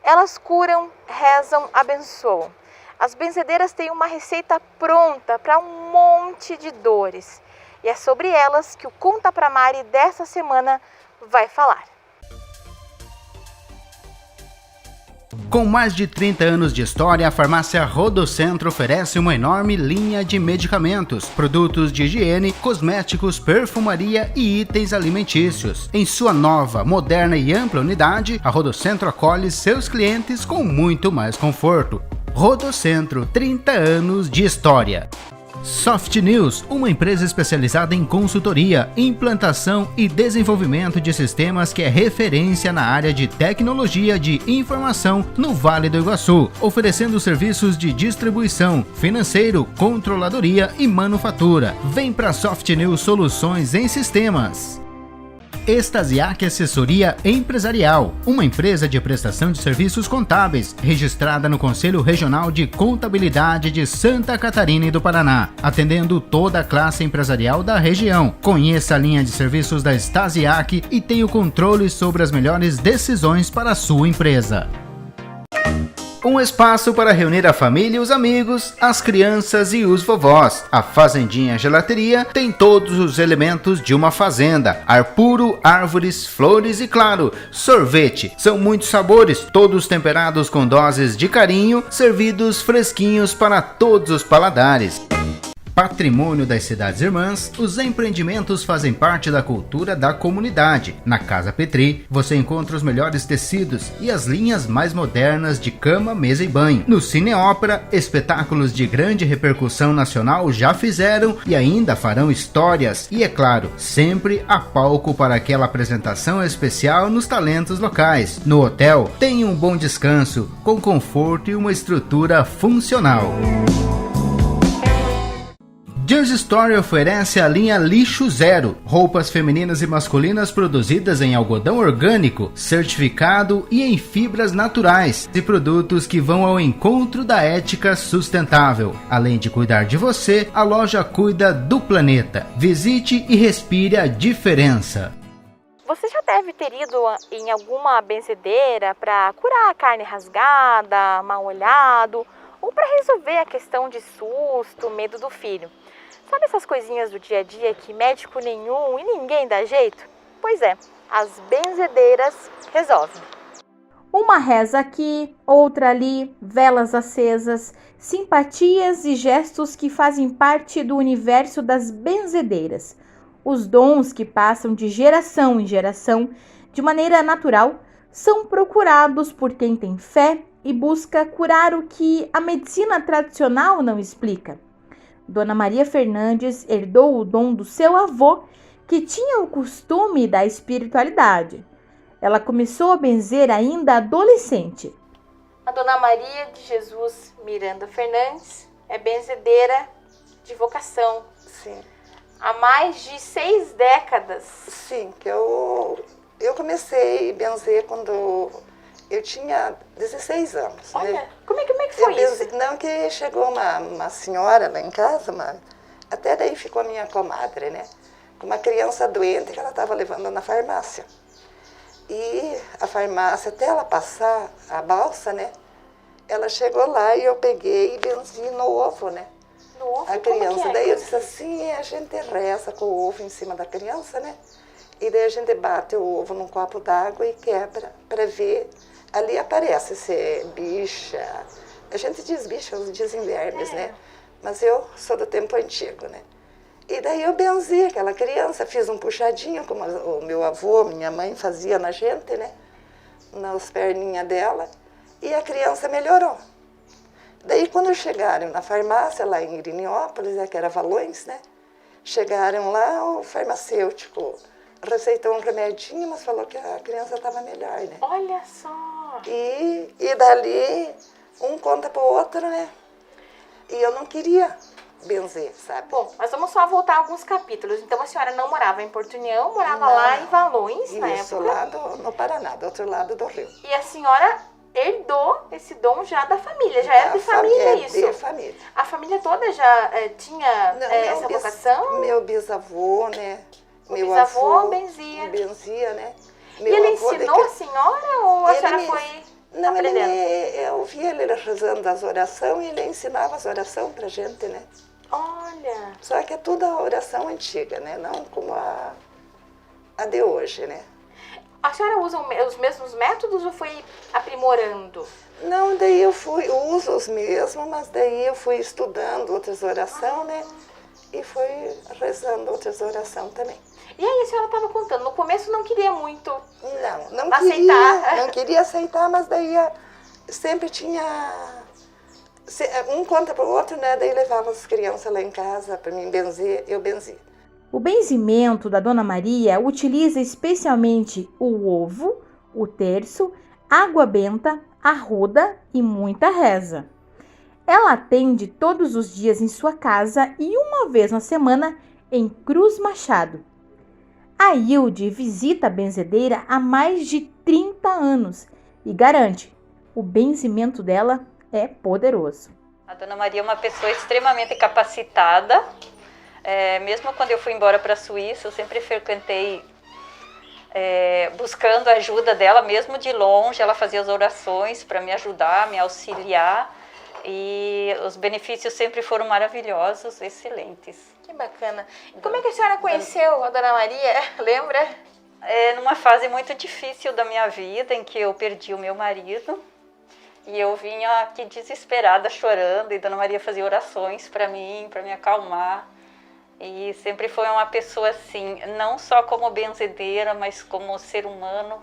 Elas curam, rezam, abençoam. As benzedeiras têm uma receita pronta para um monte de dores. E é sobre elas que o Conta Pra Mari dessa semana vai falar. Com mais de 30 anos de história, a farmácia Rodocentro oferece uma enorme linha de medicamentos, produtos de higiene, cosméticos, perfumaria e itens alimentícios. Em sua nova, moderna e ampla unidade, a Rodocentro acolhe seus clientes com muito mais conforto. Rodocentro, 30 anos de história. Soft News, uma empresa especializada em consultoria, implantação e desenvolvimento de sistemas que é referência na área de tecnologia de informação no Vale do Iguaçu, oferecendo serviços de distribuição, financeiro, controladoria e manufatura. Vem para Soft News Soluções em Sistemas. Estasiac Assessoria Empresarial, uma empresa de prestação de serviços contábeis, registrada no Conselho Regional de Contabilidade de Santa Catarina e do Paraná, atendendo toda a classe empresarial da região. Conheça a linha de serviços da Estasiac e tenha o controle sobre as melhores decisões para a sua empresa. Um espaço para reunir a família e os amigos, as crianças e os vovós. A Fazendinha Gelateria tem todos os elementos de uma fazenda: ar puro, árvores, flores e, claro, sorvete. São muitos sabores, todos temperados com doses de carinho, servidos fresquinhos para todos os paladares. Patrimônio das cidades irmãs, os empreendimentos fazem parte da cultura da comunidade. Na Casa Petri, você encontra os melhores tecidos e as linhas mais modernas de cama, mesa e banho. No Cine Ópera, espetáculos de grande repercussão nacional já fizeram e ainda farão histórias. E é claro, sempre há palco para aquela apresentação especial nos talentos locais. No hotel, tem um bom descanso, com conforto e uma estrutura funcional. Just Story oferece a linha Lixo Zero, roupas femininas e masculinas produzidas em algodão orgânico, certificado e em fibras naturais, e produtos que vão ao encontro da ética sustentável. Além de cuidar de você, a loja cuida do planeta. Visite e respire a diferença. Você já deve ter ido em alguma benzedeira para curar a carne rasgada, mal olhado, ou para resolver a questão de susto, medo do filho. Sabe essas coisinhas do dia a dia que médico nenhum e ninguém dá jeito? Pois é, as benzedeiras resolvem. Uma reza aqui, outra ali, velas acesas, simpatias e gestos que fazem parte do universo das benzedeiras. Os dons que passam de geração em geração, de maneira natural, são procurados por quem tem fé e busca curar o que a medicina tradicional não explica. Dona Maria Fernandes herdou o dom do seu avô, que tinha o costume da espiritualidade. Ela começou a benzer ainda adolescente. A Dona Maria de Jesus Miranda Fernandes é benzedeira de vocação. Sim. Há mais de 6 décadas. Sim, que eu comecei a benzer quando eu tinha 16 anos. Olha, né? como é que foi isso? Não, que chegou uma senhora lá em casa, até daí ficou a minha comadre, né? Com uma criança doente que ela estava levando na farmácia. E a farmácia, até ela passar a balsa, né? Ela chegou lá e eu peguei e benzi no ovo, né? No ovo? A criança. Daí eu disse assim, a gente reza com o ovo em cima da criança, né? E daí a gente bate o ovo num copo d'água e quebra para ver. Ali aparece se é bicha. A gente diz bicha, eles dizem vermes, né? Mas eu sou do tempo antigo, né? E daí eu benzi aquela criança, fiz um puxadinho, como o meu avô, minha mãe fazia na gente, né? Nas perninhas dela. E a criança melhorou. Daí quando chegaram na farmácia, lá em Iriniópolis, que era Valões, né? Chegaram lá, o farmacêutico receitou um remedinho, mas falou que a criança estava melhor, né? Olha só! E dali, um conta pro outro, né? E eu não queria benzer, sabe? Bom, mas vamos só voltar alguns capítulos. Então a senhora não morava em Porto União, morava lá em Valões, na época? Isso, lá no Paraná, do outro lado do rio. E a senhora herdou esse dom já da família, já era de família isso? De família. A família toda já tinha essa vocação? Meu bisavô, né? Meu bisavô benzia. Benzia, né? E ele ensinou a senhora ou a senhora foi... Não, aprendendo? eu via ele rezando as orações e ele ensinava as orações pra gente, né? Olha, Só que é tudo a oração antiga, né? Não como a de hoje, né? a senhora usa os mesmos métodos ou foi aprimorando? Não, daí eu uso os mesmos, mas daí eu fui estudando outras orações, né? E fui rezando outras orações também. E aí a senhora estava contando, no começo não queria muito Não aceitar. não queria aceitar, mas daí sempre tinha... Um conta para o outro, né? Daí levava as crianças lá em casa para mim benzer, eu benzia. O benzimento da Dona Maria utiliza especialmente o ovo, o terço, água benta, arruda e muita reza. Ela atende todos os dias em sua casa e uma vez na semana em Cruz Machado. A Hilde visita a benzedeira há mais de 30 anos e garante, o benzimento dela é poderoso. A Dona Maria é uma pessoa extremamente capacitada. Mesmo quando eu fui embora para a Suíça, eu sempre frequentei buscando a ajuda dela, mesmo de longe. Ela fazia as orações para me ajudar, me auxiliar. E os benefícios sempre foram maravilhosos, excelentes. Que bacana. E como é que a senhora conheceu a Dona Maria? Lembra? Numa fase muito difícil da minha vida, em que eu perdi o meu marido. E eu vinha aqui desesperada, chorando, e Dona Maria fazia orações para mim, para me acalmar. E sempre foi uma pessoa assim, não só como benzedeira, mas como ser humano,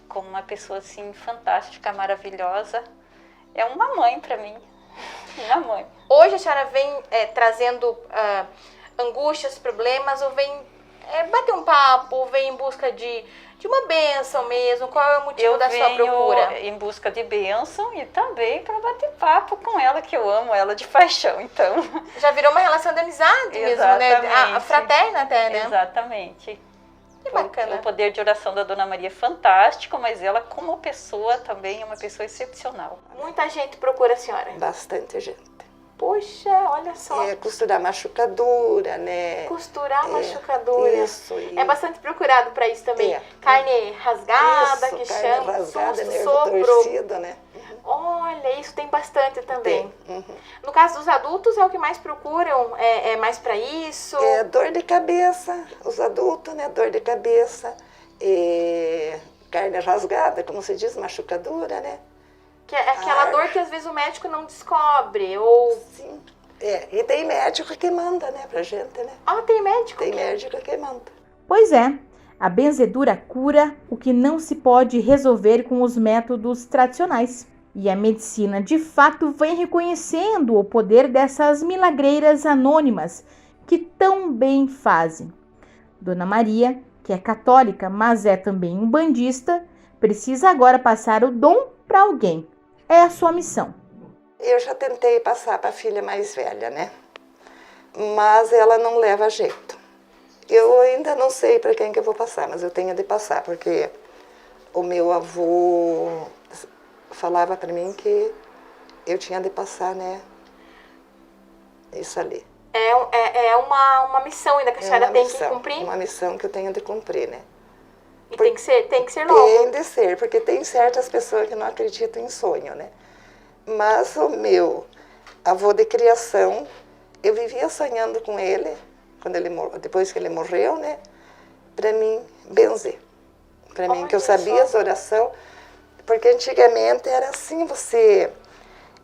como uma pessoa assim fantástica, maravilhosa. É uma mãe para mim, uma mãe. Hoje a senhora vem trazendo angústias, problemas, ou vem bater um papo, vem em busca de uma bênção mesmo? Qual é o motivo da sua procura? Eu venho em busca de bênção e também para bater papo com ela, que eu amo ela de paixão, então. Já virou uma relação de amizade mesmo, né? A fraterna até, né? Exatamente. Que bacana. O poder de oração da Dona Maria é fantástico, mas ela como pessoa também é uma pessoa excepcional. Muita gente procura a senhora. Bastante gente. Poxa, olha só. Costurar machucadura, né? Costurar machucadura. Isso. É bastante procurado para isso também. Carne rasgada, que chama. Rasgada, nervo sopro. torcido, né? Olha, isso tem bastante também. Tem. Uhum. No caso dos adultos, é o que mais procuram? É mais para isso? Dor de cabeça, os adultos, né? Dor de cabeça, carne rasgada, como se diz, machucadura, né? Que é aquela dor que às vezes o médico não descobre, ou... Sim. E tem médico que manda, né, pra gente, né? Ah, tem médico? Tem médico que manda. Pois é, a benzedura cura o que não se pode resolver com os métodos tradicionais. E a medicina, de fato, vem reconhecendo o poder dessas milagreiras anônimas que tão bem fazem. Dona Maria, que é católica, mas é também umbandista, precisa agora passar o dom para alguém. É a sua missão. Eu já tentei passar para a filha mais velha, né? Mas ela não leva jeito. Eu ainda não sei para quem que eu vou passar, mas eu tenho de passar, porque o meu avô falava para mim que eu tinha de passar, né? Isso ali. É uma missão ainda que a senhora tem que cumprir? Uma missão que eu tenho de cumprir, né? E tem que ser logo. Tem de ser, porque tem certas pessoas que não acreditam em sonho, né? Mas o meu avô de criação, eu vivia sonhando com ele, depois que ele morreu, né? Para mim benzer. Para mim, que eu sabia as orações, porque antigamente era assim,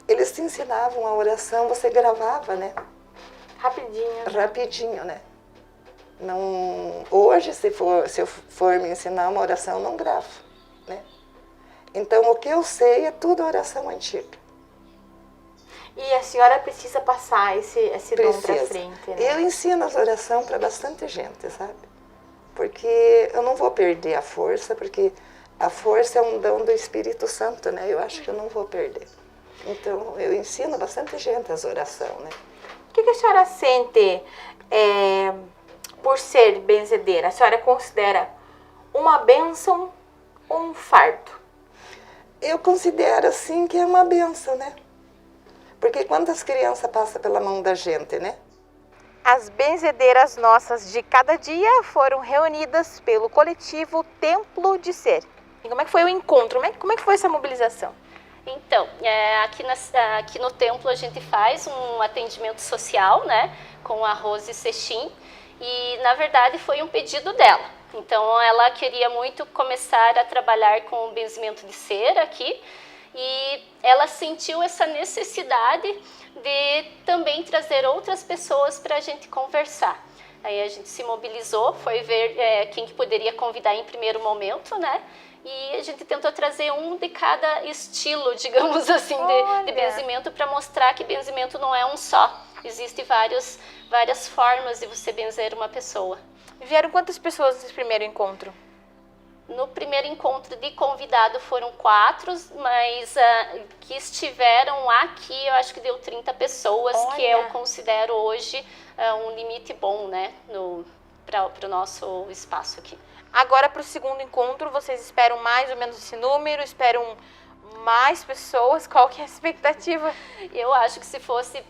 eles te ensinavam a oração, você gravava, né? Rapidinho, né? Não, hoje, se eu for me ensinar uma oração, eu não gravo, né? Então, o que eu sei é tudo oração antiga. E a senhora precisa passar esse dom para frente, né? Eu ensino as orações para bastante gente, sabe? Porque eu não vou perder a força, porque a força é um dom do Espírito Santo, né? Eu acho que eu não vou perder. Então, eu ensino bastante gente as orações, né? O que a senhora sente por ser benzedeira? A senhora considera uma bênção ou um fardo? Eu considero, assim, que é uma bênção, né? Porque quantas crianças passam pela mão da gente, né? As benzedeiras nossas de cada dia foram reunidas pelo coletivo Templo de Ser. E como é que foi o encontro? Como é que foi essa mobilização? Então, aqui no templo a gente faz um atendimento social, né, com a Rose Sechim, e na verdade foi um pedido dela. Então ela queria muito começar a trabalhar com o benzimento de cera aqui, e ela sentiu essa necessidade de também trazer outras pessoas para a gente conversar. Aí a gente se mobilizou, foi ver quem que poderia convidar em primeiro momento, né? E a gente tentou trazer um de cada estilo, digamos assim, de benzimento, para mostrar que benzimento não é um só. Existem várias formas de você benzer uma pessoa. Vieram quantas pessoas nesse primeiro encontro? No primeiro encontro de convidado foram 4, mas que estiveram aqui, eu acho que deu 30 pessoas, que eu considero hoje um limite bom, né, para o nosso espaço aqui. Agora, para o segundo encontro, vocês esperam mais ou menos esse número? Esperam mais pessoas? Qual que é a expectativa? Eu acho que se fosse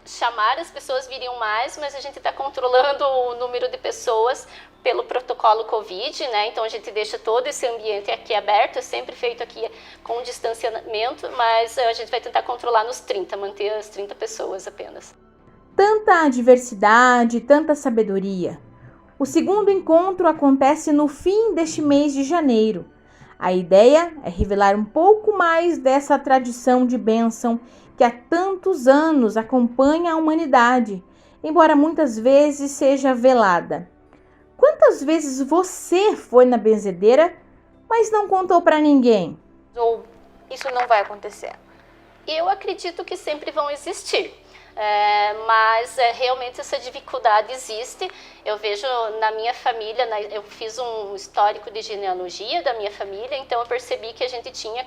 chamar, as pessoas viriam mais, mas a gente está controlando o número de pessoas pelo protocolo Covid, né? Então a gente deixa todo esse ambiente aqui aberto, é sempre feito aqui com distanciamento, mas a gente vai tentar controlar nos 30, manter as 30 pessoas apenas. Tanta diversidade, tanta sabedoria. O segundo encontro acontece no fim deste mês de janeiro. A ideia é revelar um pouco mais dessa tradição de bênção que há tantos anos acompanha a humanidade, embora muitas vezes seja velada. Quantas vezes você foi na benzedeira, mas não contou para ninguém? Ou isso não vai acontecer? Eu acredito que sempre vão existir. Mas realmente essa dificuldade existe. Eu vejo na minha família, eu fiz um histórico de genealogia da minha família, então eu percebi que a gente tinha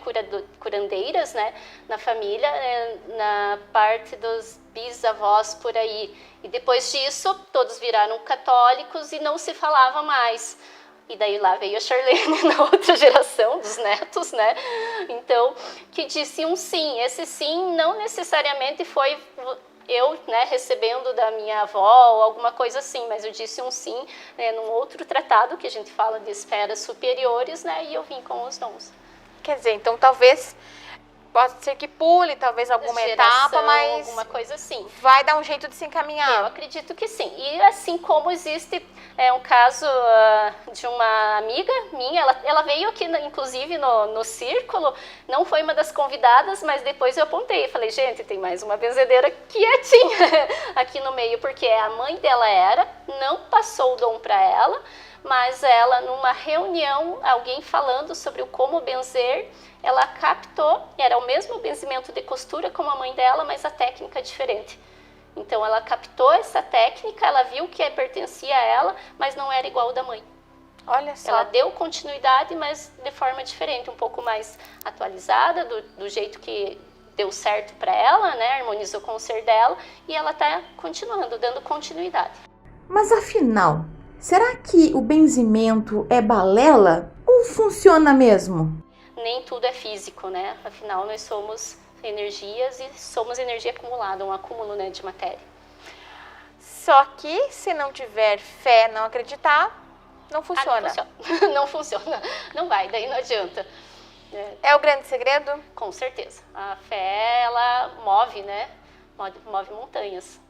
curandeiras, né, na família, na parte dos bisavós por aí. E depois disso, todos viraram católicos e não se falava mais. E daí lá veio a Charlene na outra geração dos netos, né? Então, que disse um sim. Esse sim não necessariamente foi eu, né, recebendo da minha avó ou alguma coisa assim, mas eu disse um sim, né, num outro tratado que a gente fala de esferas superiores, né, e eu vim com os dons. Quer dizer, então talvez pode ser que pule, talvez alguma etapa, mas alguma coisa assim. Vai dar um jeito de se encaminhar. Eu acredito que sim. E assim como existe um caso de uma amiga minha, ela veio aqui, inclusive, no círculo, não foi uma das convidadas, mas depois eu apontei. Falei, gente, tem mais uma benzedeira quietinha aqui no meio, porque a mãe dela não passou o dom para ela, mas ela, numa reunião, alguém falando sobre o como benzer, ela captou, era o mesmo benzimento de costura como a mãe dela, mas a técnica é diferente. Então ela captou essa técnica, ela viu que pertencia a ela, mas não era igual ao da mãe. Olha só. Ela deu continuidade, mas de forma diferente, um pouco mais atualizada, do jeito que deu certo para ela, né? Harmonizou com o ser dela, e ela está continuando, dando continuidade. Mas afinal, será que o benzimento é balela ou funciona mesmo? Nem tudo é físico, né? Afinal, nós somos energias e somos energia acumulada, um acúmulo, né, de matéria. Só que se não tiver fé, não acreditar, não funciona. Não funciona. Não funciona. Não vai, daí não adianta. É o grande segredo? Com certeza. A fé, ela move, né? Move montanhas.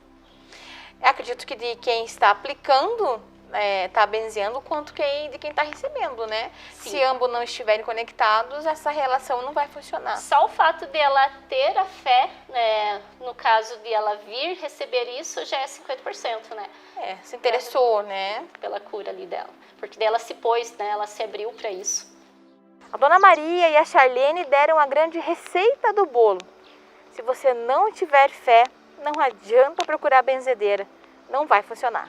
Eu acredito que de quem está aplicando, está benzeando, quanto de quem está recebendo, né? Sim. Se ambos não estiverem conectados, essa relação não vai funcionar. Só o fato de ela ter a fé, né, no caso de ela vir receber isso, já é 50%, né? Se interessou, né? Pela cura ali dela. Porque daí ela se pôs, né? Ela se abriu para isso. A Dona Maria e a Charlene deram a grande receita do bolo. Se você não tiver fé, não adianta procurar benzedeira. Não vai funcionar.